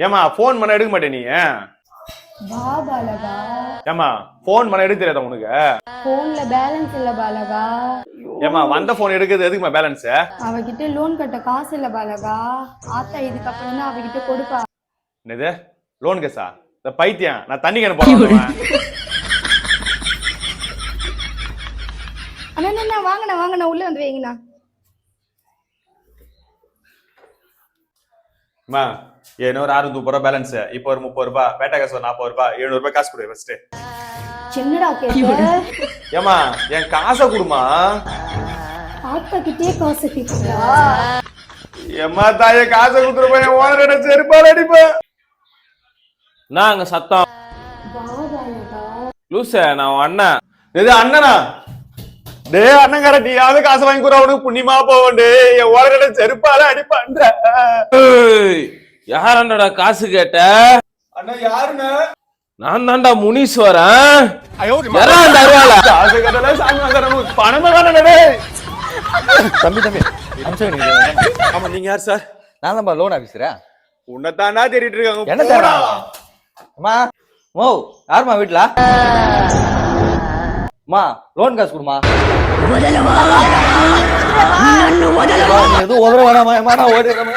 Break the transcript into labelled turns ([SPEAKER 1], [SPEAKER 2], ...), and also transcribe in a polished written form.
[SPEAKER 1] ஏமா போன் பண்ண எடுக்க மாட்டே நீ?
[SPEAKER 2] வா பாலகா.
[SPEAKER 1] ஏமா போன் பண்ண எடுக்க தெரியாதா உனக்கு?
[SPEAKER 2] போன்ல பேலன்ஸ் இல்ல பாலகா.
[SPEAKER 1] ஏமா வந்த போன் எடுக்கிறது எதுக்குமா பேலன்ஸ்?
[SPEAKER 2] அவகிட்ட லோன் கட்ட காசு இல்ல பாலகா. ஆத்தா இதுக்கப்புறம் தான் அவகிட்ட கொடுப்பா.
[SPEAKER 1] என்னது லோன் கேஸா? இந்த பைத்தியம் நான் தண்ணி கேன போறேன்.
[SPEAKER 2] அண்ணா வாங்கண்ணா உள்ள வந்து வைங்கண்ணா.
[SPEAKER 1] அம்மா ஏனோ ஒரு 630 ரூபாய் பேலன்ஸ், இப்போ ஒரு 30 ரூபாய், பேட்டா காசு ஒரு 40 ரூபாய், 700 ரூபாய் காசு கொடு ஃபர்ஸ்ட்.
[SPEAKER 2] சின்னடா கேட்ட.
[SPEAKER 1] ஏமா என் காசை கொடுமா.
[SPEAKER 2] ஆத்தா கிட்டே காசு கேக்குறா.
[SPEAKER 1] ஏமா தாயே காசை கொடுத்துருப்பா, என் ஓனரோட செருப்பால அடிப்பேன். நான் அங்க சத்தம்
[SPEAKER 2] வா பாலகா.
[SPEAKER 1] லூச நான் அண்ணன். எது அண்ணனா? டே அண்ணங்கார நீயாவது காசு வாங்கி கூற, அவனுக்கு புண்ணியமா போவண்டே. என் ஓனரோட செருப்பால அடிப்பான்ற.
[SPEAKER 3] யாரண்டா காசு கேட்ட?
[SPEAKER 1] அண்ணா யாருண்ணா?
[SPEAKER 3] நான் தான்டா முனீஸ்வரன்.
[SPEAKER 1] காசு கேட்டால சாமி வாங்குறேன், பணமா தானே.
[SPEAKER 4] தம்பி
[SPEAKER 1] ஆமா நீங்க யார் சார்?
[SPEAKER 4] நான் தான் லோன் ஆபீசரா.
[SPEAKER 1] உன்னதானா தேடிட்டு இருக்காங்க.
[SPEAKER 4] என்ன தேடா? அம்மா மோ யாருமா வீட்டுல? அம்மா லோன் காசு கொடுமா. எதுவும் உதற வேணாமா? நான் ஓடிடுறேன்.